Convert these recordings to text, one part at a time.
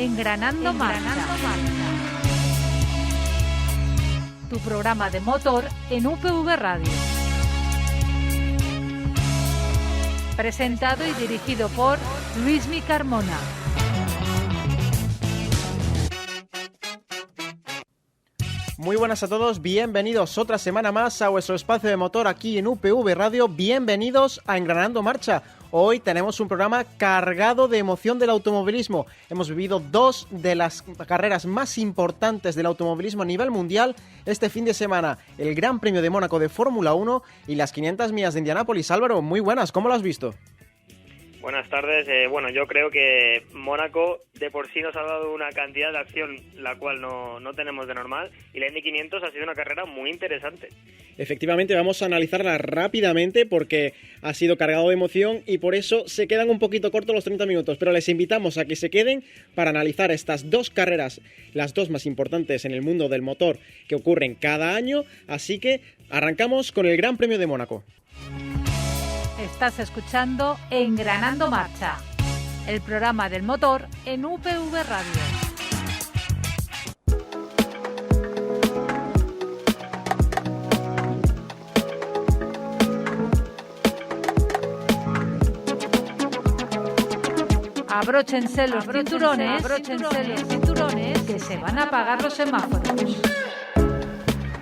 Engranando Marcha. Tu programa de motor en UPV Radio. Presentado y dirigido por Luismi Carmona. Muy buenas a todos, bienvenidos otra semana más a vuestro espacio de motor aquí en UPV Radio. Bienvenidos a Engranando Marcha. Hoy tenemos un programa cargado de emoción del automovilismo. Hemos vivido dos de las carreras más importantes del automovilismo a nivel mundial este fin de semana. El Gran Premio de Mónaco de Fórmula 1 y las 500 millas de Indianápolis. Álvaro, muy buenas, ¿cómo lo has visto? Buenas tardes. Bueno, yo creo que Mónaco de por sí nos ha dado una cantidad de acción la cual no tenemos de normal, y la Indy 500 ha sido una carrera muy interesante. Efectivamente, vamos a analizarla rápidamente porque ha sido cargado de emoción y por eso se quedan un poquito cortos los 30 minutos, pero les invitamos a que se queden para analizar estas dos carreras, las dos más importantes en el mundo del motor que ocurren cada año, así que arrancamos con el Gran Premio de Mónaco. Estás escuchando Engranando Marcha, el programa del motor en UPV Radio. Abróchense los cinturones, que se van a apagar los semáforos.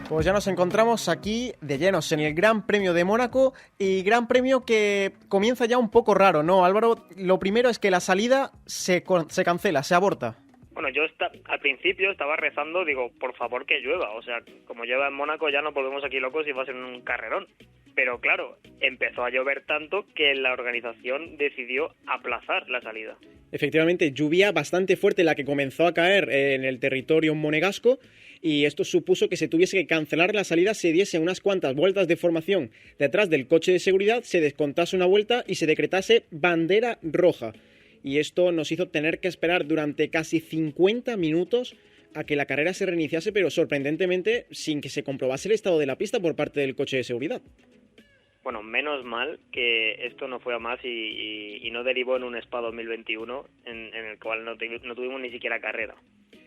Pues ya nos encontramos aquí de llenos en el Gran Premio de Mónaco, y Gran Premio que comienza ya un poco raro, ¿no, Álvaro? Lo primero es que la salida se cancela, se aborta. Bueno, yo al principio estaba rezando, digo, por favor que llueva. O sea, como llueva en Mónaco ya nos volvemos aquí locos y va a ser un carrerón. Pero claro, empezó a llover tanto que la organización decidió aplazar la salida. Efectivamente, lluvia bastante fuerte la que comenzó a caer en el territorio monegasco, y esto supuso que se tuviese que cancelar la salida, se diese unas cuantas vueltas de formación detrás del coche de seguridad, se descontase una vuelta y se decretase bandera roja. Y esto nos hizo tener que esperar durante casi 50 minutos a que la carrera se reiniciase, pero sorprendentemente sin que se comprobase el estado de la pista por parte del coche de seguridad. Bueno, menos mal que esto no fue a más y no derivó en un Spa 2021 en el cual no tuvimos ni siquiera carrera.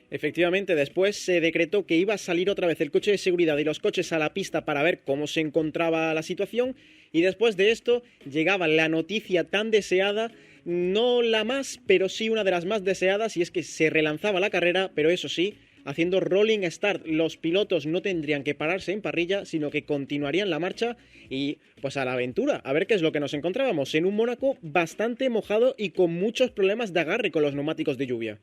Efectivamente, después se decretó que iba a salir otra vez el coche de seguridad y los coches a la pista para ver cómo se encontraba la situación, y después de esto llegaba la noticia tan deseada, no la más, pero sí una de las más deseadas, y es que se relanzaba la carrera, pero eso sí, haciendo rolling start. Los pilotos no tendrían que pararse en parrilla, sino que continuarían la marcha y pues a la aventura, a ver qué es lo que nos encontrábamos en un Mónaco bastante mojado y con muchos problemas de agarre con los neumáticos de lluvia.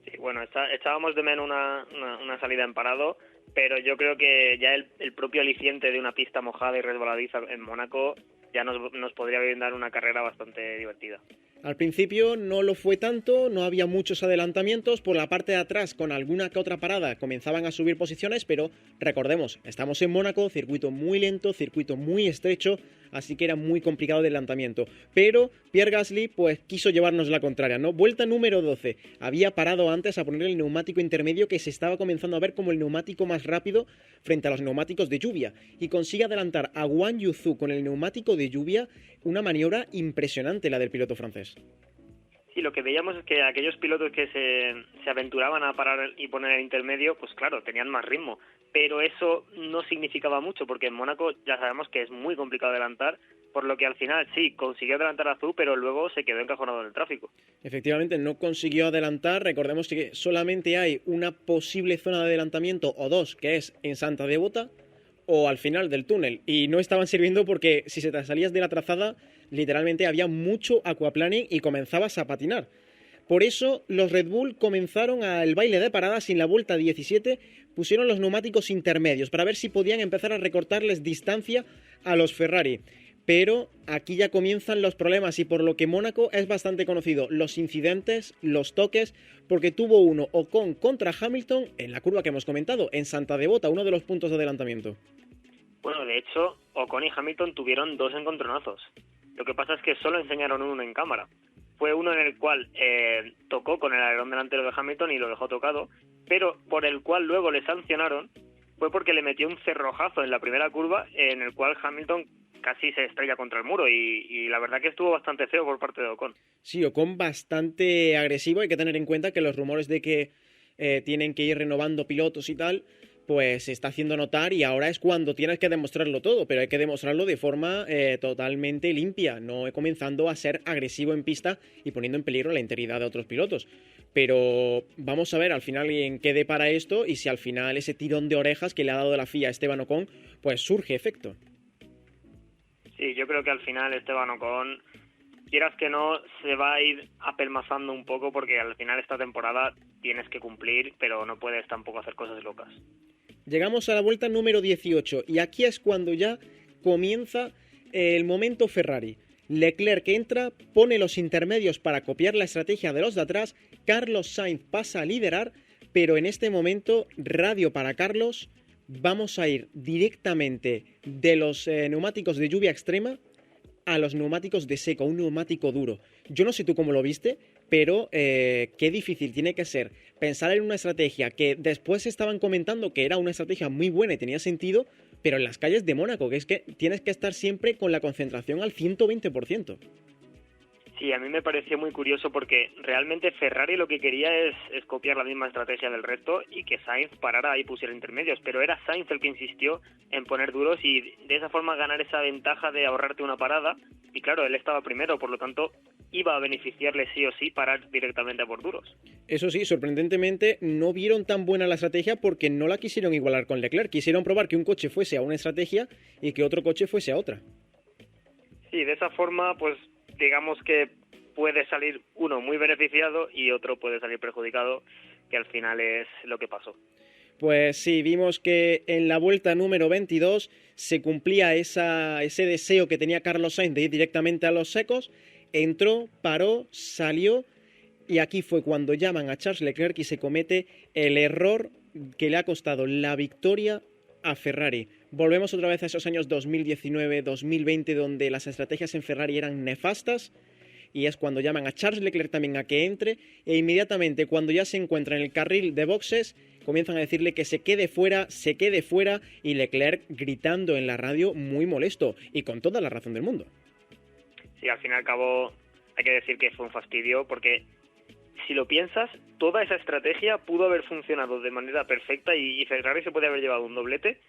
Sí, bueno, echábamos de menos una salida en parado, pero yo creo que ya el propio aliciente de una pista mojada y resbaladiza en Mónaco ya nos podría brindar una carrera bastante divertida. Al principio no lo fue tanto, no había muchos adelantamientos, por la parte de atrás con alguna que otra parada comenzaban a subir posiciones, pero recordemos, estamos en Mónaco, circuito muy lento, circuito muy estrecho, así que era muy complicado el adelantamiento. Pero Pierre Gasly pues quiso llevarnos la contraria, ¿no? Vuelta número 12, había parado antes a poner el neumático intermedio, que se estaba comenzando a ver como el neumático más rápido frente a los neumáticos de lluvia, y consigue adelantar a Guan Yu Zhou con el neumático de lluvia, una maniobra impresionante la del piloto francés. Sí, lo que veíamos es que aquellos pilotos que se aventuraban a parar y poner el intermedio, pues claro, tenían más ritmo, pero eso no significaba mucho, porque en Mónaco ya sabemos que es muy complicado adelantar, por lo que al final sí, consiguió adelantar a Zhou, pero luego se quedó encajonado en el tráfico. Efectivamente, no consiguió adelantar. Recordemos que solamente hay una posible zona de adelantamiento, o dos, que es en Santa Devota o al final del túnel, y no estaban sirviendo porque si se te salías de la trazada, literalmente había mucho aquaplaning y comenzabas a patinar. Por eso los Red Bull comenzaron el baile de paradas y en la vuelta 17 pusieron los neumáticos intermedios para ver si podían empezar a recortarles distancia a los Ferrari. Pero aquí ya comienzan los problemas, y por lo que Mónaco es bastante conocido, los incidentes, los toques, porque tuvo uno Ocon contra Hamilton en la curva que hemos comentado, en Santa Devota, uno de los puntos de adelantamiento. Bueno, de hecho, Ocon y Hamilton tuvieron dos encontronazos. Lo que pasa es que solo enseñaron uno en cámara. Fue uno en el cual tocó con el alerón delantero de Hamilton y lo dejó tocado, pero por el cual luego le sancionaron fue porque le metió un cerrojazo en la primera curva, en el cual Hamilton casi se estrella contra el muro y la verdad que estuvo bastante feo por parte de Ocon. Sí, Ocon bastante agresivo. Hay que tener en cuenta que los rumores de que tienen que ir renovando pilotos y tal, pues se está haciendo notar y ahora es cuando tienes que demostrarlo todo, pero hay que demostrarlo de forma totalmente limpia, no comenzando a ser agresivo en pista y poniendo en peligro la integridad de otros pilotos. Pero vamos a ver al final en qué depara esto y si al final ese tirón de orejas que le ha dado la FIA a Esteban Ocon, pues surge efecto. Sí, yo creo que al final Esteban Ocon, quieras que no, se va a ir apelmazando un poco porque al final esta temporada tienes que cumplir, pero no puedes tampoco hacer cosas locas. Llegamos a la vuelta número 18 y aquí es cuando ya comienza el momento Ferrari. Leclerc entra, pone los intermedios para copiar la estrategia de los de atrás, Carlos Sainz pasa a liderar, pero en este momento, radio para Carlos, vamos a ir directamente de los neumáticos de lluvia extrema a los neumáticos de seco, un neumático duro. Yo no sé tú cómo lo viste, pero qué difícil tiene que ser pensar en una estrategia que después estaban comentando que era una estrategia muy buena y tenía sentido, pero en las calles de Mónaco, que es que tienes que estar siempre con la concentración al 120%. Sí, a mí me pareció muy curioso porque realmente Ferrari lo que quería es copiar la misma estrategia del resto y que Sainz parara y pusiera intermedios, pero era Sainz el que insistió en poner duros y de esa forma ganar esa ventaja de ahorrarte una parada y claro, él estaba primero, por lo tanto iba a beneficiarle sí o sí parar directamente por duros. Eso sí, sorprendentemente no vieron tan buena la estrategia porque no la quisieron igualar con Leclerc, quisieron probar que un coche fuese a una estrategia y que otro coche fuese a otra. Sí, de esa forma pues digamos que puede salir uno muy beneficiado y otro puede salir perjudicado, que al final es lo que pasó. Pues sí, vimos que en la vuelta número 22 se cumplía ese deseo que tenía Carlos Sainz de ir directamente a los secos, entró, paró, salió y aquí fue cuando llaman a Charles Leclerc y se comete el error que le ha costado la victoria a Ferrari. Volvemos otra vez a esos años 2019-2020 donde las estrategias en Ferrari eran nefastas y es cuando llaman a Charles Leclerc también a que entre e inmediatamente cuando ya se encuentra en el carril de boxes comienzan a decirle que se quede fuera y Leclerc gritando en la radio muy molesto y con toda la razón del mundo. Sí, al fin y al cabo hay que decir que fue un fastidio porque si lo piensas, toda esa estrategia pudo haber funcionado de manera perfecta y Ferrari se puede haber llevado un doblete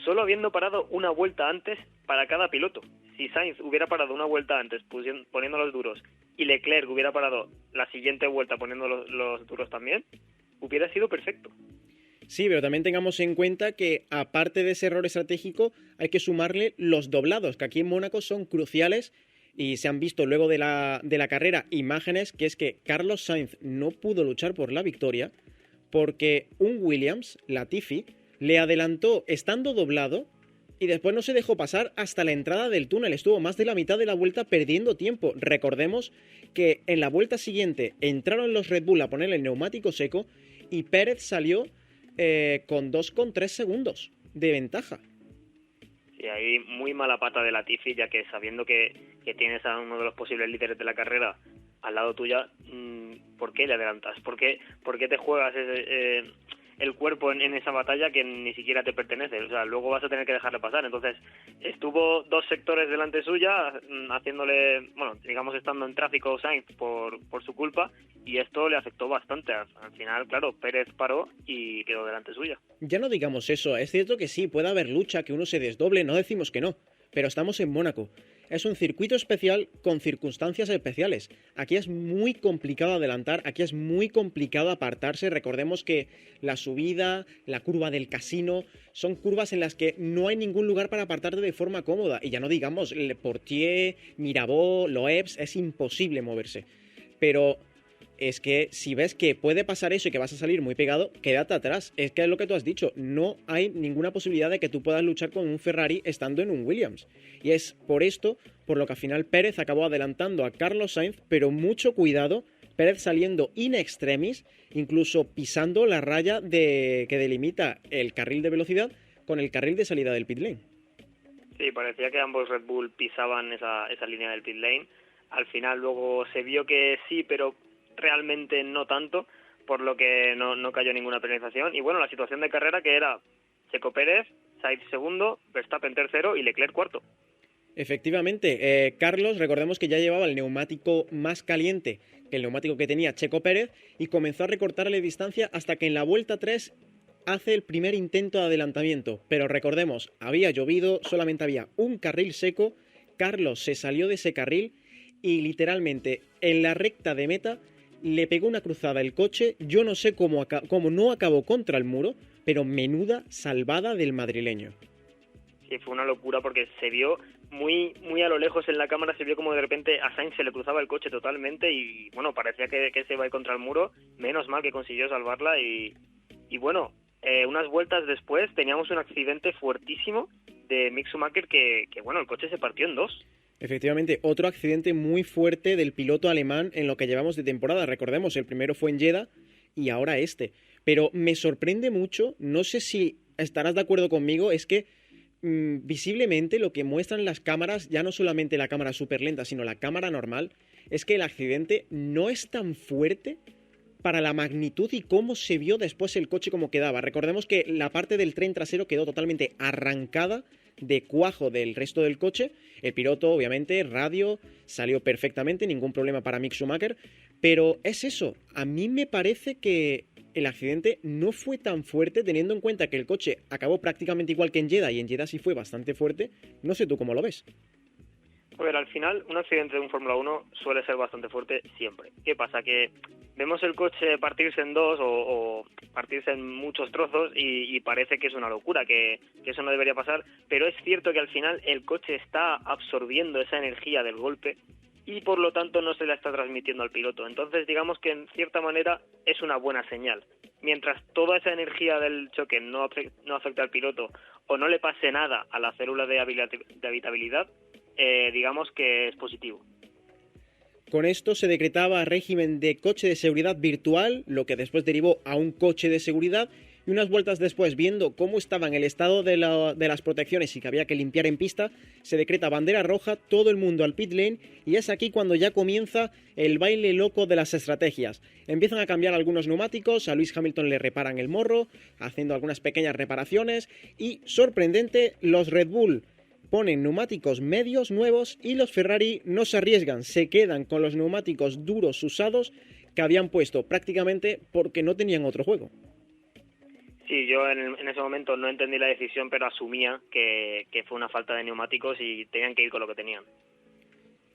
solo habiendo parado una vuelta antes para cada piloto. Si Sainz hubiera parado una vuelta antes poniendo los duros y Leclerc hubiera parado la siguiente vuelta poniendo los duros también, hubiera sido perfecto. Sí, pero también tengamos en cuenta que aparte de ese error estratégico hay que sumarle los doblados, que aquí en Mónaco son cruciales y se han visto luego de la carrera imágenes que es que Carlos Sainz no pudo luchar por la victoria porque un Williams, Latifi, le adelantó estando doblado y después no se dejó pasar hasta la entrada del túnel. Estuvo más de la mitad de la vuelta perdiendo tiempo. Recordemos que en la vuelta siguiente entraron los Red Bull a poner el neumático seco y Pérez salió con 2,3 segundos de ventaja. Sí, ahí muy mala pata de Latifi, ya que sabiendo que tienes a uno de los posibles líderes de la carrera al lado tuya, ¿por qué le adelantas? ¿Por qué te juegas el cuerpo en esa batalla que ni siquiera te pertenece? O sea, luego vas a tener que dejarle pasar. Entonces, estuvo dos sectores delante suya, haciéndole, bueno, digamos, estando en tráfico Sainz por su culpa, y esto le afectó bastante. Al final, claro, Pérez paró y quedó delante suya. Ya no digamos eso, es cierto que sí, puede haber lucha, que uno se desdoble, no decimos que no, pero estamos en Mónaco. Es un circuito especial con circunstancias especiales. Aquí es muy complicado adelantar, aquí es muy complicado apartarse. Recordemos que la subida, la curva del casino, son curvas en las que no hay ningún lugar para apartarte de forma cómoda. Y ya no digamos, Le Portier, Mirabeau, Loebs, es imposible moverse. Pero es que si ves que puede pasar eso y que vas a salir muy pegado, quédate atrás. Es que es lo que tú has dicho, no hay ninguna posibilidad de que tú puedas luchar con un Ferrari estando en un Williams. Y es por esto, por lo que al final Pérez acabó adelantando a Carlos Sainz, pero mucho cuidado, Pérez saliendo in extremis, incluso pisando la raya que delimita el carril de velocidad con el carril de salida del pit lane. Sí, parecía que ambos Red Bull pisaban esa línea del pit lane. Al final luego se vio que sí, pero realmente no tanto, por lo que no cayó ninguna penalización. Y bueno, la situación de carrera que era Checo Pérez, Sainz segundo, Verstappen tercero y Leclerc cuarto. Efectivamente, Carlos, recordemos que ya llevaba el neumático más caliente que el neumático que tenía Checo Pérez y comenzó a recortarle distancia hasta que en la vuelta 3 hace el primer intento de adelantamiento. Pero recordemos, había llovido, solamente había un carril seco, Carlos se salió de ese carril y literalmente en la recta de meta le pegó una cruzada el coche. Yo no sé cómo no acabó contra el muro, pero menuda salvada del madrileño. Sí, fue una locura porque se vio muy a lo lejos en la cámara, se vio como de repente a Sainz se le cruzaba el coche totalmente y bueno, parecía que se iba a ir contra el muro. Menos mal que consiguió salvarla y bueno, unas vueltas después teníamos un accidente fuertísimo de Mick Schumacher que bueno, el coche se partió en dos. Efectivamente, otro accidente muy fuerte del piloto alemán en lo que llevamos de temporada. Recordemos, el primero fue en Jeddah y ahora este. Pero me sorprende mucho, no sé si estarás de acuerdo conmigo, es que visiblemente lo que muestran las cámaras, ya no solamente la cámara súper lenta, sino la cámara normal, es que el accidente no es tan fuerte para la magnitud y cómo se vio después el coche como quedaba. Recordemos que la parte del tren trasero quedó totalmente arrancada de cuajo del resto del coche. El piloto, obviamente, radio, salió perfectamente, ningún problema para Mick Schumacher, pero es eso, a mí me parece que el accidente no fue tan fuerte teniendo en cuenta que el coche acabó prácticamente igual que en Jeddah y en Jeddah sí fue bastante fuerte. No sé tú cómo lo ves. A ver, al final un accidente de un Fórmula 1 suele ser bastante fuerte siempre. ¿Qué pasa? Que vemos el coche partirse en dos o partirse en muchos trozos y parece que es una locura, que eso no debería pasar, pero es cierto que al final el coche está absorbiendo esa energía del golpe y por lo tanto no se la está transmitiendo al piloto. Entonces digamos que en cierta manera es una buena señal. Mientras toda esa energía del choque no afecte al piloto o no le pase nada a la célula de habitabilidad, digamos que es positivo. Con esto se decretaba régimen de coche de seguridad virtual, lo que después derivó a un coche de seguridad, y unas vueltas después, viendo cómo estaba en el estado de las protecciones y que había que limpiar en pista, se decreta bandera roja, todo el mundo al pit lane, y es aquí cuando ya comienza el baile loco de las estrategias. Empiezan a cambiar algunos neumáticos, a Lewis Hamilton le reparan el morro, haciendo algunas pequeñas reparaciones, y sorprendente, los Red Bull ponen neumáticos medios nuevos y los Ferrari no se arriesgan, se quedan con los neumáticos duros usados que habían puesto prácticamente porque no tenían otro juego. Sí, yo en ese momento no entendí la decisión, pero asumía que fue una falta de neumáticos y tenían que ir con lo que tenían.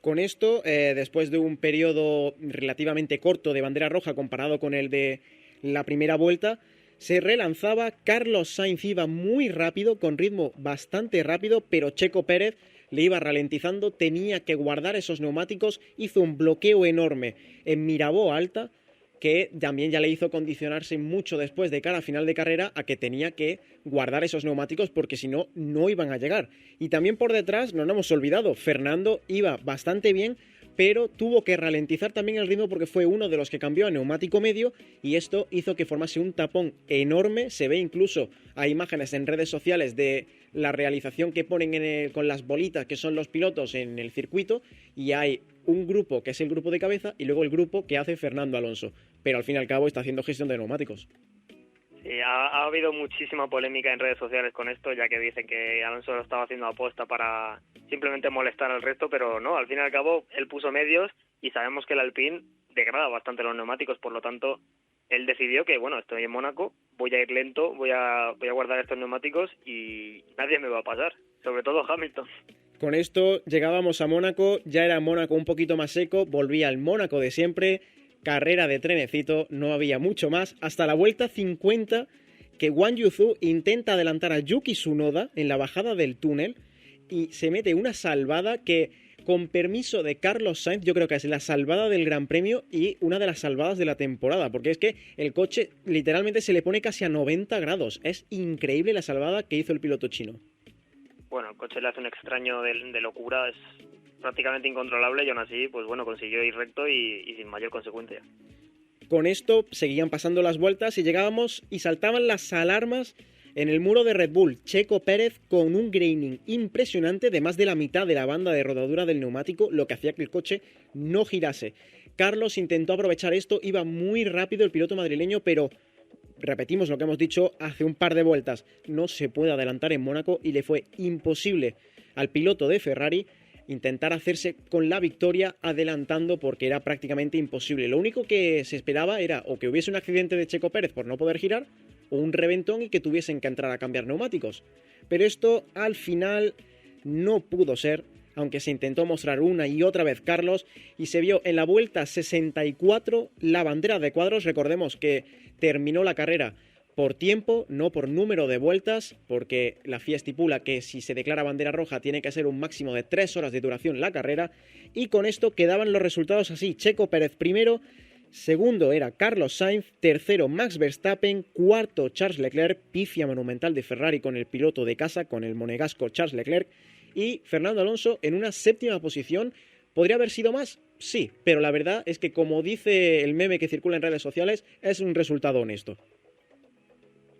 Con esto, después de un periodo relativamente corto de bandera roja comparado con el de la primera vuelta, se relanzaba, Carlos Sainz iba muy rápido, con ritmo bastante rápido, pero Checo Pérez le iba ralentizando, tenía que guardar esos neumáticos, hizo un bloqueo enorme en Mirabó Alta, que también ya le hizo condicionarse mucho después de cara a final de carrera a que tenía que guardar esos neumáticos porque si no, no iban a llegar. Y también por detrás, no nos hemos olvidado, Fernando iba bastante bien, pero tuvo que ralentizar también el ritmo porque fue uno de los que cambió a neumático medio y esto hizo que formase un tapón enorme. Se ve incluso, hay imágenes en redes sociales de la realización que ponen con las bolitas que son los pilotos en el circuito y hay un grupo que es el grupo de cabeza y luego el grupo que hace Fernando Alonso, pero al fin y al cabo está haciendo gestión de neumáticos. Sí, ha habido muchísima polémica en redes sociales con esto, ya que dicen que Alonso lo estaba haciendo aposta para simplemente molestar al resto, pero no, al fin y al cabo él puso medios y sabemos que el Alpine degrada bastante los neumáticos, por lo tanto él decidió que, bueno, estoy en Mónaco, voy a ir lento, voy a guardar estos neumáticos y nadie me va a pasar, sobre todo Hamilton. Con esto llegábamos a Mónaco, ya era Mónaco un poquito más seco, volvía al Mónaco de siempre, carrera de trenecito, no había mucho más, hasta la vuelta 50 que Wang Yuzhou intenta adelantar a Yuki Tsunoda en la bajada del túnel y se mete una salvada que, con permiso de Carlos Sainz, yo creo que es la salvada del Gran Premio y una de las salvadas de la temporada, porque es que el coche literalmente se le pone casi a 90 grados, es increíble la salvada que hizo el piloto chino. Bueno, el coche le hace un extraño de locura, es prácticamente incontrolable y aún así, pues bueno, consiguió ir recto y sin mayor consecuencia. Con esto seguían pasando las vueltas y llegábamos y saltaban las alarmas en el muro de Red Bull. Checo Pérez con un graining impresionante de más de la mitad de la banda de rodadura del neumático, lo que hacía que el coche no girase. Carlos intentó aprovechar esto, iba muy rápido el piloto madrileño, pero repetimos lo que hemos dicho hace un par de vueltas, no se puede adelantar en Mónaco y le fue imposible al piloto de Ferrari intentar hacerse con la victoria adelantando, porque era prácticamente imposible. Lo único que se esperaba era o que hubiese un accidente de Checo Pérez por no poder girar, o un reventón y que tuviesen que entrar a cambiar neumáticos. Pero esto al final no pudo ser, aunque se intentó mostrar una y otra vez Carlos, y se vio en la vuelta 64 la bandera de cuadros. Recordemos que terminó la carrera por tiempo, no por número de vueltas, porque la FIA estipula que si se declara bandera roja tiene que ser un máximo de 3 horas de duración la carrera, y con esto quedaban los resultados así: Checo Pérez primero, segundo era Carlos Sainz, tercero Max Verstappen, cuarto Charles Leclerc, pifia monumental de Ferrari con el piloto de casa, con el monegasco Charles Leclerc, y Fernando Alonso en una séptima posición. ¿Podría haber sido más? Sí, pero la verdad es que, como dice el meme que circula en redes sociales, es un resultado honesto.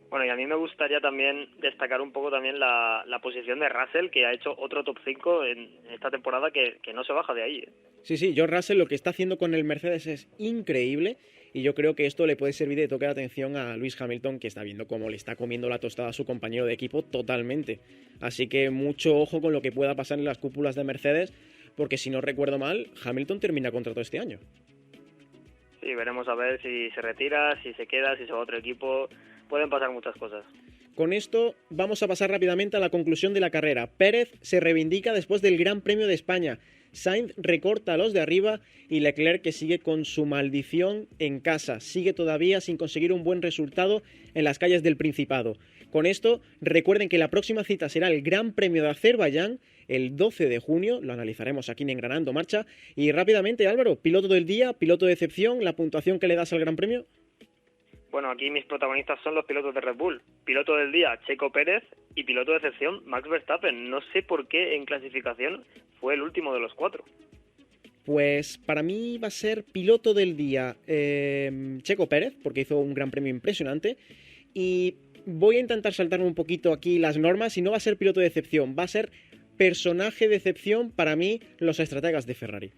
Bueno, y a mí me gustaría también destacar un poco también la posición de Russell, que ha hecho otro top 5 en esta temporada que no se baja de ahí. Sí, George Russell lo que está haciendo con el Mercedes es increíble, y yo creo que esto le puede servir de toque de atención a Lewis Hamilton, que está viendo cómo le está comiendo la tostada a su compañero de equipo totalmente. Así que mucho ojo con lo que pueda pasar en las cúpulas de Mercedes, porque si no recuerdo mal, Hamilton termina contrato este año. Sí, veremos a ver si se retira, si se queda, si se va a otro equipo. Pueden pasar muchas cosas. Con esto vamos a pasar rápidamente a la conclusión de la carrera. Pérez se reivindica después del Gran Premio de España. Sainz recorta a los de arriba, y Leclerc, que sigue con su maldición en casa, sigue todavía sin conseguir un buen resultado en las calles del Principado. Con esto, recuerden que la próxima cita será el Gran Premio de Azerbaiyán, el 12 de junio, lo analizaremos aquí en Engranando Marcha. Y rápidamente, Álvaro, piloto del día, piloto de excepción, la puntuación que le das al Gran Premio. Bueno, aquí mis protagonistas son los pilotos de Red Bull. Piloto del día, Checo Pérez, y piloto de excepción, Max Verstappen. No sé por qué en clasificación fue el último de los 4. Pues para mí va a ser piloto del día Checo Pérez, porque hizo un Gran Premio impresionante. Y voy a intentar saltarme un poquito aquí las normas, y no va a ser piloto de excepción, va a ser personaje de excepción para mí, los estrategas de Ferrari.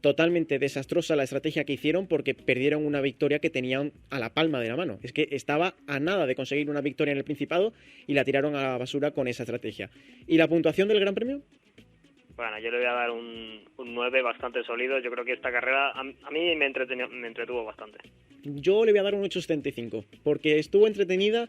Totalmente desastrosa la estrategia que hicieron, porque perdieron una victoria que tenían a la palma de la mano. Es que estaba a nada de conseguir una victoria en el Principado y la tiraron a la basura con esa estrategia. ¿Y la puntuación del Gran Premio? Bueno, yo le voy a dar un 9 bastante sólido. Yo creo que esta carrera a mí me entretuvo bastante. Yo le voy a dar un 8,75, porque estuvo entretenida,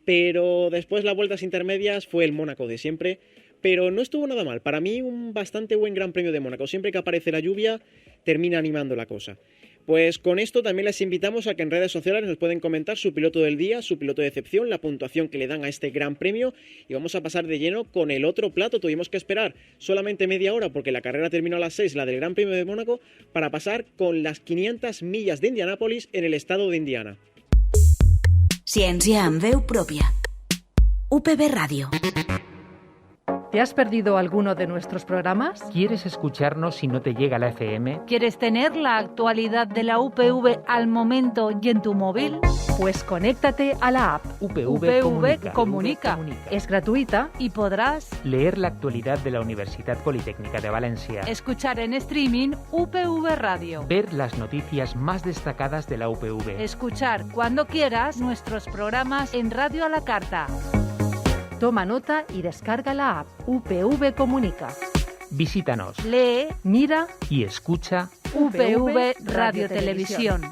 pero después las vueltas intermedias fue el Mónaco de siempre. Pero no estuvo nada mal. Para mí, un bastante buen Gran Premio de Mónaco. Siempre que aparece la lluvia, termina animando la cosa. Pues con esto también les invitamos a que en redes sociales nos pueden comentar su piloto del día, su piloto de excepción, la puntuación que le dan a este Gran Premio. Y vamos a pasar de lleno con el otro plato. Tuvimos que esperar solamente media hora, porque la carrera terminó a las 6, la del Gran Premio de Mónaco, para pasar con las 500 millas de Indianápolis en el estado de Indiana. Ciència amb veu pròpia. UPV Ràdio. ¿Te has perdido alguno de nuestros programas? ¿Quieres escucharnos si no te llega la FM? ¿Quieres tener la actualidad de la UPV al momento y en tu móvil? Pues conéctate a la app UPV Comunica. Es gratuita y podrás leer la actualidad de la Universidad Politécnica de Valencia, escuchar en streaming UPV Radio, ver las noticias más destacadas de la UPV, escuchar cuando quieras nuestros programas en Radio a la Carta. Toma nota y descarga la app UPV Comunica. Visítanos, Lee, mira y escucha UPV Radio Televisión.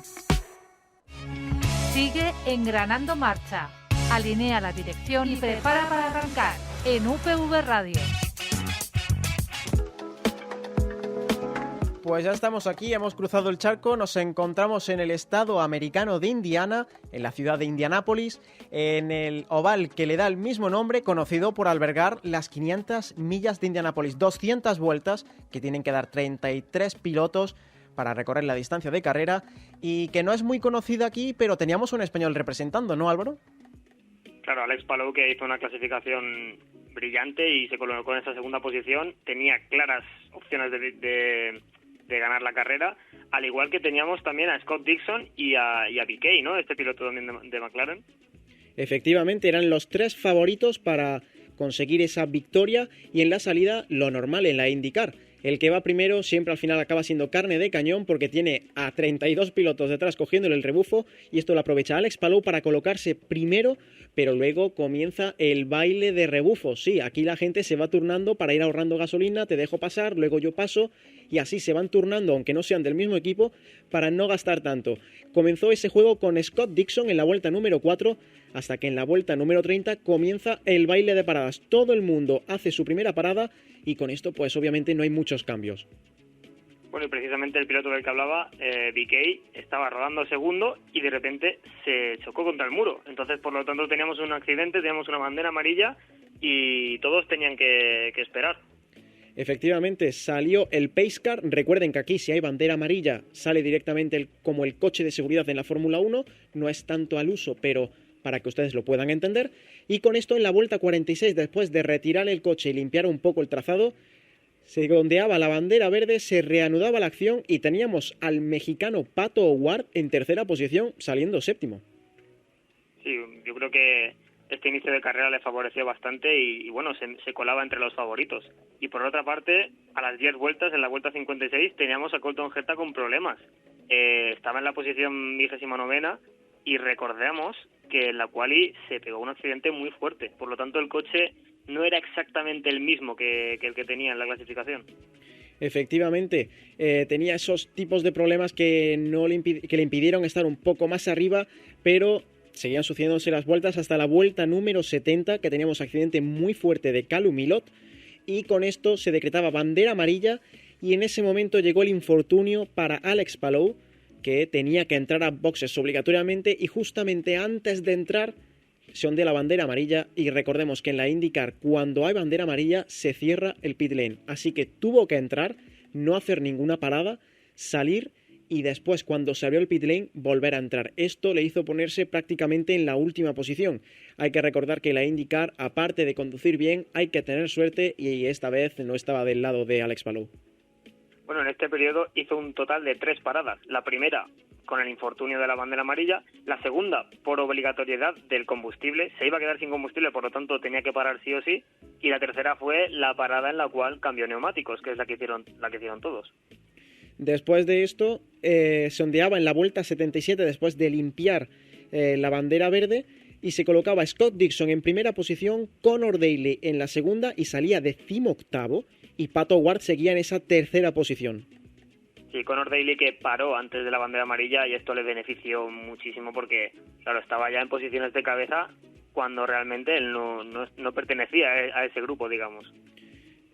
Sigue Engranando Marcha. Alinea la dirección y prepara para arrancar en UPV Radio. Pues ya estamos aquí, hemos cruzado el charco, nos encontramos en el estado americano de Indiana, en la ciudad de Indianápolis, en el oval que le da el mismo nombre, conocido por albergar las 500 millas de Indianápolis, 200 vueltas que tienen que dar 33 pilotos para recorrer la distancia de carrera, y que no es muy conocida aquí, pero teníamos un español representando, ¿no, Álvaro? Claro, Alex Palou, que hizo una clasificación brillante y se colocó en esa segunda posición, tenía claras opciones de ganar la carrera, al igual que teníamos también a Scott Dixon y a Piquet, ¿no? Este piloto también de McLaren. Efectivamente, eran los 3 favoritos para conseguir esa victoria, y en la salida lo normal en la IndyCar El que va primero siempre al final acaba siendo carne de cañón porque tiene a 32 pilotos detrás cogiéndole el rebufo y esto lo aprovecha Alex Palou para colocarse primero, pero luego comienza el baile de rebufos. Sí, aquí la gente se va turnando para ir ahorrando gasolina, te dejo pasar, luego yo paso y así se van turnando, aunque no sean del mismo equipo, para no gastar tanto. Comenzó ese juego con Scott Dixon en la vuelta número 4, hasta que en la vuelta número 30 comienza el baile de paradas. Todo el mundo hace su primera parada y con esto pues obviamente no hay muchos cambios. Bueno, y precisamente el piloto del que hablaba, BK, estaba rodando segundo y de repente se chocó contra el muro. Entonces, por lo tanto, teníamos un accidente, teníamos una bandera amarilla y todos tenían que esperar. Efectivamente, salió el Pace Car. Recuerden que aquí si hay bandera amarilla sale directamente como el coche de seguridad en la Fórmula 1. No es tanto al uso, pero para que ustedes lo puedan entender. Y con esto en la vuelta 46, después de retirar el coche y limpiar un poco el trazado, se ondeaba la bandera verde, se reanudaba la acción y teníamos al mexicano Pato O'Ward en tercera posición, saliendo séptimo. Sí, yo creo que este inicio de carrera le favoreció bastante y bueno, se colaba entre los favoritos. Y por otra parte, a las 10 vueltas, en la vuelta 56, teníamos a Colton Herta con problemas. Estaba en la posición 29ª y recordemos que en la quali se pegó un accidente muy fuerte. Por lo tanto, el coche no era exactamente el mismo que el que tenía en la clasificación. Efectivamente, tenía esos tipos de problemas que le impidieron estar un poco más arriba, pero seguían sucediéndose las vueltas hasta la vuelta número 70, que teníamos accidente muy fuerte de Calum Milot, y con esto se decretaba bandera amarilla, y en ese momento llegó el infortunio para Alex Palou, que tenía que entrar a boxes obligatoriamente, y justamente antes de entrar se ondea la bandera amarilla, y recordemos que en la IndyCar cuando hay bandera amarilla se cierra el pit lane, así que tuvo que entrar, no hacer ninguna parada, salir y después cuando se abrió el pit lane volver a entrar. Esto le hizo ponerse prácticamente en la última posición. Hay que recordar que la IndyCar, aparte de conducir bien, hay que tener suerte y esta vez no estaba del lado de Alex Palou. Bueno, en este periodo hizo un total de 3 paradas. La primera con el infortunio de la bandera amarilla, la segunda por obligatoriedad del combustible, se iba a quedar sin combustible, por lo tanto tenía que parar sí o sí, y la tercera fue la parada en la cual cambió neumáticos, que es la que hicieron todos. Después de esto, se ondeaba en la vuelta 77 después de limpiar la bandera verde y se colocaba Scott Dixon en primera posición, Conor Daly en la segunda y salía 18º y Pato O'Ward seguía en esa tercera posición. Sí, Conor Daly que paró antes de la bandera amarilla y esto le benefició muchísimo porque, claro, estaba ya en posiciones de cabeza cuando realmente él no pertenecía a ese grupo, digamos.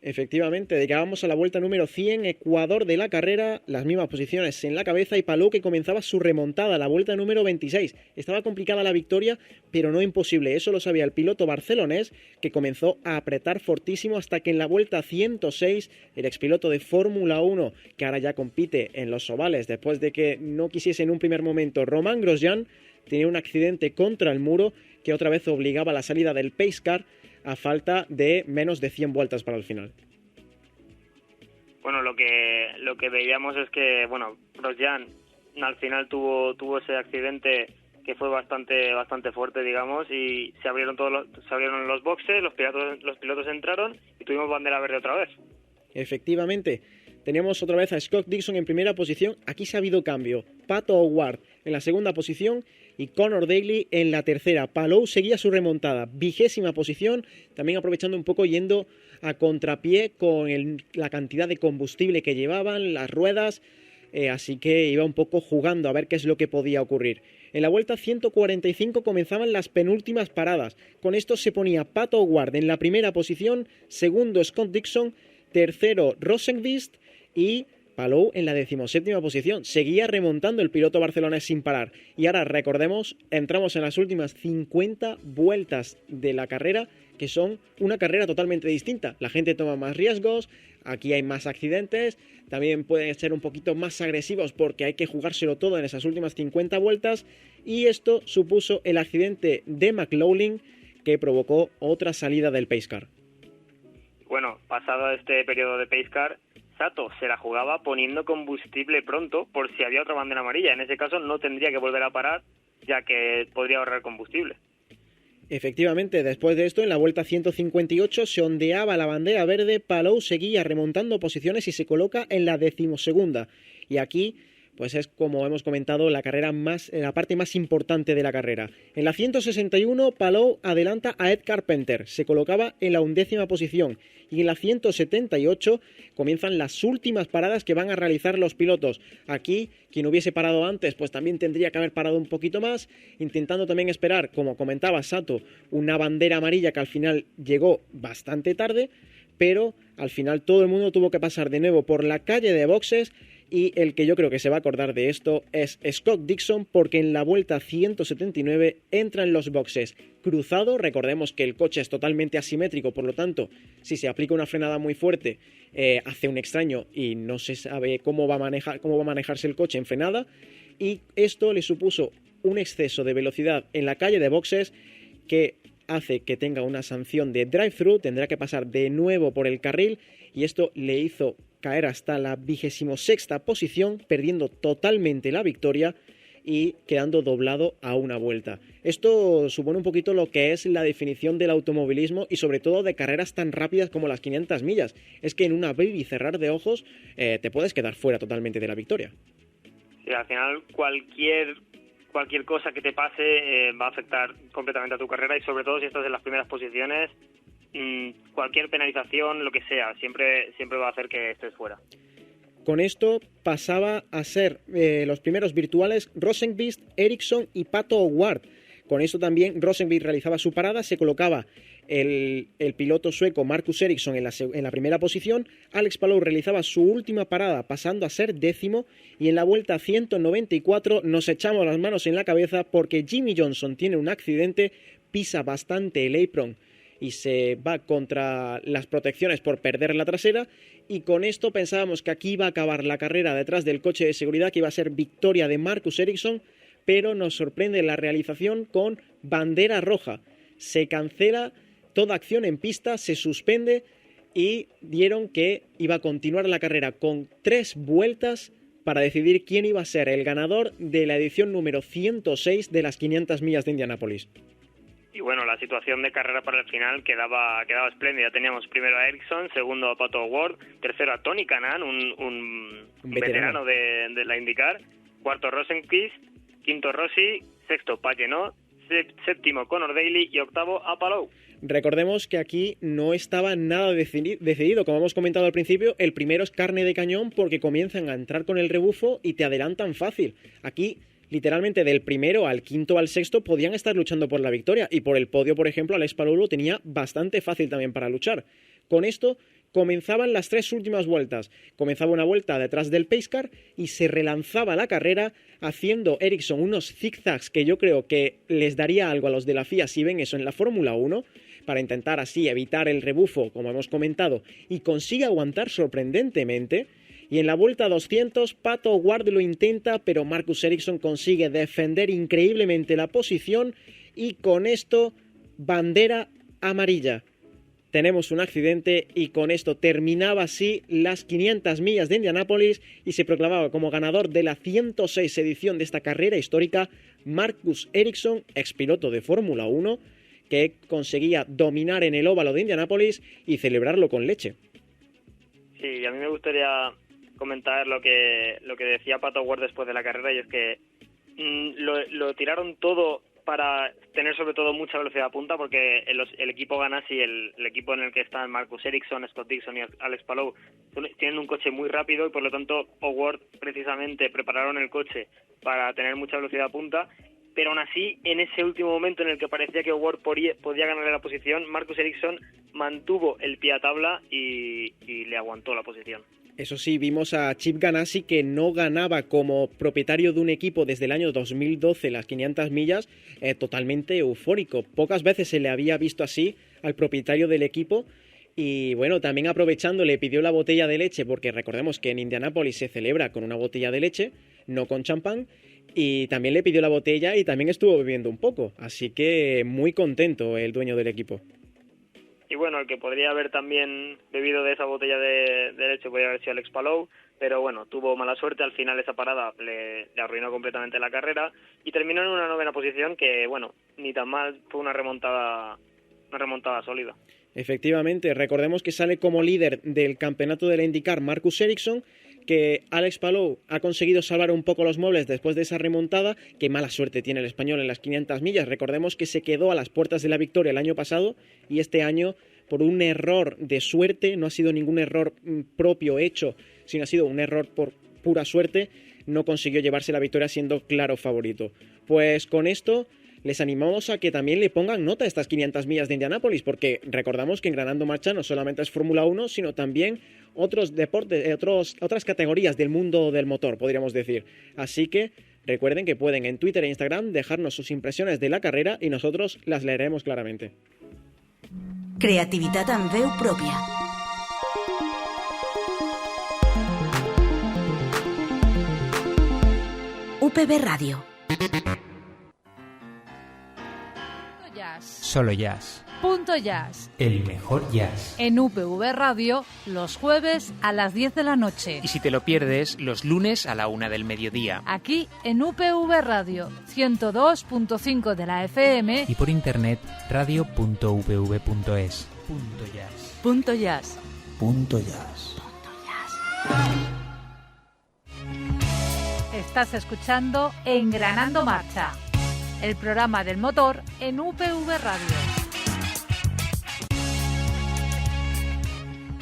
Efectivamente, llegábamos a la vuelta número 100, Ecuador de la carrera, las mismas posiciones en la cabeza y Palou que comenzaba su remontada, la vuelta número 26. Estaba complicada la victoria, pero no imposible, eso lo sabía el piloto barcelonés que comenzó a apretar fortísimo hasta que en la vuelta 106, el expiloto de Fórmula 1, que ahora ya compite en los ovales después de que no quisiese en un primer momento Romain Grosjean, tenía un accidente contra el muro que otra vez obligaba a la salida del Pace Car a falta de menos de 100 vueltas para el final. Bueno, lo que veíamos es que, bueno, Grosjean al final tuvo ese accidente que fue bastante fuerte, digamos, y se abrieron los boxes, los pilotos entraron y tuvimos bandera verde otra vez. Efectivamente, teníamos otra vez a Scott Dixon en primera posición, aquí se ha habido cambio, Pato O'Ward en la segunda posición y Conor Daly en la tercera. Palou seguía su remontada, 20ª posición, también aprovechando un poco yendo a contrapié con la cantidad de combustible que llevaban, las ruedas, así que iba un poco jugando a ver qué es lo que podía ocurrir. En la vuelta 145 comenzaban las penúltimas paradas, con esto se ponía Pato O'Ward en la primera posición, segundo Scott Dixon, tercero Rosenqvist y Palou en la 17ª posición. Seguía remontando el piloto barcelonés sin parar. Y ahora recordemos, entramos en las últimas 50 vueltas de la carrera, que son una carrera totalmente distinta. La gente toma más riesgos, aquí hay más accidentes, también pueden ser un poquito más agresivos porque hay que jugárselo todo en esas últimas 50 vueltas. Y esto supuso el accidente de McLaughlin que provocó otra salida del Pace Car. Bueno, pasado este periodo de Pace Car, Sato se la jugaba poniendo combustible pronto por si había otra bandera amarilla. En ese caso no tendría que volver a parar, ya que podría ahorrar combustible. Efectivamente, después de esto, en la vuelta 158 se ondeaba la bandera verde, Palou seguía remontando posiciones y se coloca en la 12ª. Y aquí, pues es como hemos comentado, la parte más importante de la carrera. En la 161, Palou adelanta a Ed Carpenter, se colocaba en la 11ª posición. Y en la 178 comienzan las últimas paradas que van a realizar los pilotos. Aquí, quien hubiese parado antes, pues también tendría que haber parado un poquito más, intentando también esperar, como comentaba Sato, una bandera amarilla que al final llegó bastante tarde, pero al final todo el mundo tuvo que pasar de nuevo por la calle de boxes. Y el que yo creo que se va a acordar de esto es Scott Dixon, porque en la vuelta 179 entra en los boxes cruzado. Recordemos que el coche es totalmente asimétrico, por lo tanto, si se aplica una frenada muy fuerte, hace un extraño y no se sabe cómo va a manejarse el coche en frenada. Y esto le supuso un exceso de velocidad en la calle de boxes que hace que tenga una sanción de drive-thru, tendrá que pasar de nuevo por el carril y esto le hizo caer hasta la 26ª posición, perdiendo totalmente la victoria y quedando doblado a una vuelta. Esto supone un poquito lo que es la definición del automovilismo y sobre todo de carreras tan rápidas como las 500 millas. Es que en un abrir y cerrar de ojos te puedes quedar fuera totalmente de la victoria. Sí, al final cualquier cosa que te pase va a afectar completamente a tu carrera y sobre todo si estás en las primeras posiciones, cualquier penalización, lo que sea, siempre va a hacer que estés fuera. Con esto pasaba a ser los primeros virtuales Rosenqvist, Ericsson y Pato O'Ward. Con esto también Rosenqvist realizaba su parada, se colocaba el piloto sueco Marcus Ericsson en la primera posición. Alex Palou realizaba su última parada pasando a ser 10º y en la vuelta 194 nos echamos las manos en la cabeza porque Jimmy Johnson tiene un accidente, pisa bastante el apron y se va contra las protecciones por perder la trasera y con esto pensábamos que aquí iba a acabar la carrera detrás del coche de seguridad, que iba a ser victoria de Marcus Ericsson, pero nos sorprende la realización con bandera roja. Se cancela toda acción en pista, se suspende y dieron que iba a continuar la carrera con 3 vueltas para decidir quién iba a ser el ganador de la edición número 106 de las 500 millas de Indianápolis. Y bueno, la situación de carrera para el final quedaba espléndida. Teníamos primero a Ericsson, segundo a Pato O'Ward, tercero a Tony Kanaan, un veterano de la IndyCar, cuarto Rosenqvist, quinto Rossi, sexto Pagenaud, séptimo Conor Daly y octavo a Palou. Recordemos que aquí no estaba nada decidido, como hemos comentado al principio, el primero es carne de cañón porque comienzan a entrar con el rebufo y te adelantan fácil. Aquí literalmente del primero al quinto al sexto podían estar luchando por la victoria y por el podio, por ejemplo, Alex Palou lo tenía bastante fácil también para luchar. Con esto comenzaban las 3 últimas vueltas. Comenzaba una vuelta detrás del pacecar y se relanzaba la carrera haciendo Ericsson unos zigzags que yo creo que les daría algo a los de la FIA si ven eso en la Fórmula 1 para intentar así evitar el rebufo, como hemos comentado, y consigue aguantar sorprendentemente. Y en la vuelta 200, Pato O'Ward lo intenta, pero Marcus Ericsson consigue defender increíblemente la posición y con esto, bandera amarilla. Tenemos un accidente y con esto terminaba así las 500 millas de Indianápolis y se proclamaba como ganador de la 106 edición de esta carrera histórica Marcus Ericsson, expiloto de Fórmula 1, que conseguía dominar en el óvalo de Indianápolis y celebrarlo con leche. Sí, a mí me gustaría comentar lo que decía Pato O'Ward después de la carrera y es que lo tiraron todo para tener sobre todo mucha velocidad a punta porque el equipo Ganassi, el equipo en el que están Marcus Ericsson, Scott Dixon y Alex Palou tienen un coche muy rápido y por lo tanto O'Ward precisamente prepararon el coche para tener mucha velocidad a punta, pero aún así en ese último momento en el que parecía que O'Ward podía ganarle la posición, Marcus Ericsson mantuvo el pie a tabla y le aguantó la posición. Eso sí, vimos a Chip Ganassi que no ganaba como propietario de un equipo desde el año 2012 las 500 millas, totalmente eufórico. Pocas veces se le había visto así al propietario del equipo y bueno, también aprovechando le pidió la botella de leche porque recordemos que en Indianápolis se celebra con una botella de leche, no con champán, y también le pidió la botella y también estuvo bebiendo un poco, así que muy contento el dueño del equipo. Y bueno, el que podría haber también bebido de esa botella de leche podría haber sido Alex Palou, pero bueno, tuvo mala suerte, al final esa parada le arruinó completamente la carrera y terminó en una 9ª posición que, bueno, ni tan mal, fue una remontada sólida. Efectivamente, recordemos que sale como líder del campeonato de la IndyCar Marcus Ericsson, que Alex Palou ha conseguido salvar un poco los muebles después de esa remontada. Qué mala suerte tiene el español en las 500 millas. Recordemos que se quedó a las puertas de la victoria el año pasado y este año, por un error de suerte, no ha sido ningún error propio hecho, sino ha sido un error por pura suerte, no consiguió llevarse la victoria siendo claro favorito. Pues con esto les animamos a que también le pongan nota a estas 500 millas de Indianápolis, porque recordamos que Engranando Marcha no solamente es Fórmula 1, sino también otros deportes, otras categorías del mundo del motor, podríamos decir. Así que recuerden que pueden en Twitter e Instagram dejarnos sus impresiones de la carrera y nosotros las leeremos claramente. Creativitat amb veu pròpia. UPB Radio. Solo jazz. Punto Jazz. El mejor jazz. En UPV Radio, los jueves a las 10 de la noche. Y si te lo pierdes, los lunes a la 1 del mediodía. Aquí en UPV Radio, 102.5 de la FM. Y por internet, radio.upv.es. Punto jazz. Punto Jazz. Punto Jazz. Estás escuchando Engranando Marcha, el programa del motor en UPV Radio.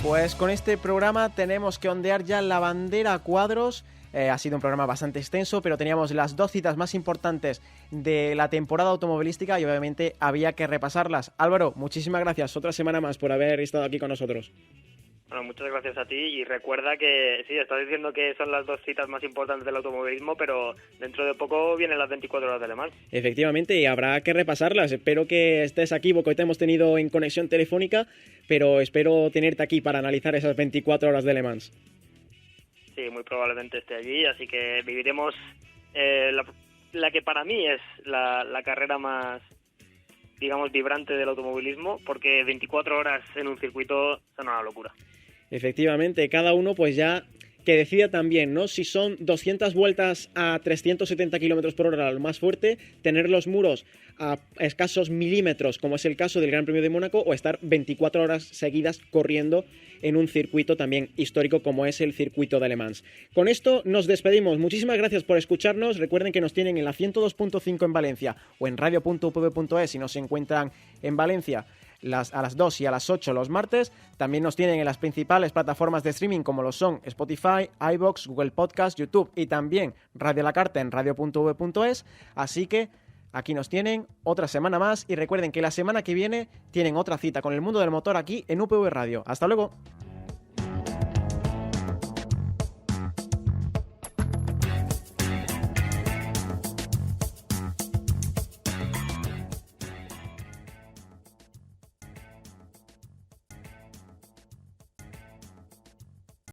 Pues con este programa tenemos que ondear ya la bandera a cuadros. Ha sido un programa bastante extenso, pero teníamos las 2 citas más importantes de la temporada automovilística y obviamente había que repasarlas. Álvaro, muchísimas gracias otra semana más por haber estado aquí con nosotros. Bueno, muchas gracias a ti y recuerda que sí, estás diciendo que son las 2 citas más importantes del automovilismo, pero dentro de poco vienen las 24 horas de Le Mans. Efectivamente, y habrá que repasarlas. Espero que estés aquí, porque hoy te hemos tenido en conexión telefónica, pero espero tenerte aquí para analizar esas 24 horas de Le Mans. Sí, muy probablemente esté allí, así que viviremos la que para mí es la carrera más, digamos, vibrante del automovilismo, porque 24 horas en un circuito son una locura. Efectivamente, cada uno pues ya que decida también, ¿no? Si son 200 vueltas a 370 km por hora lo más fuerte, tener los muros a escasos milímetros, como es el caso del Gran Premio de Mónaco, o estar 24 horas seguidas corriendo en un circuito también histórico como es el circuito de Le Mans. Con esto nos despedimos. Muchísimas gracias por escucharnos. Recuerden que nos tienen en la 102.5 en Valencia o en radio.upv.es si nos encuentran en Valencia a las 2 y a las 8 los martes. También nos tienen en las principales plataformas de streaming como lo son Spotify, iVoox, Google Podcast, YouTube y también Radio La Carta en radio.uv.es. Así que aquí nos tienen otra semana más y recuerden que la semana que viene tienen otra cita con el mundo del motor aquí en UPV Radio. ¡Hasta luego!